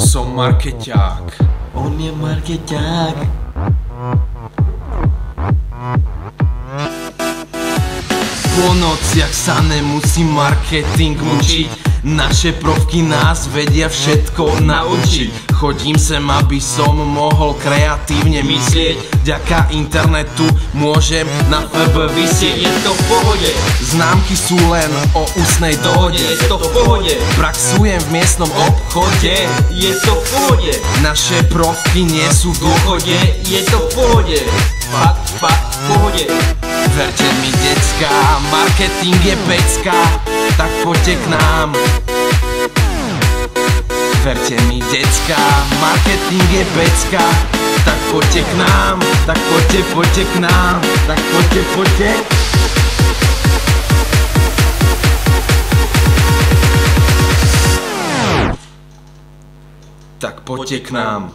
som markeťák. On je markeťák. Po nociach sa nemusí marketing učiť, naše profky nás vedia všetko naučiť. Chodím sem, aby som mohol kreatívne myslieť, vďaka internetu môžem na FB vysieť. Je to v pohode, známky sú len o ústnej dohode. je to v pohode, Praxujem v miestnom obchode, je to v pohode, naše profky nie sú v dôchode. je to v pohode, fakt v pohode. Verte mi, decka, marketing je pecka, tak poďte k nám. Verte mi, decka, marketing je pecka, tak poďte k nám, tak poďte k nám, tak poďte. Tak poďte k nám.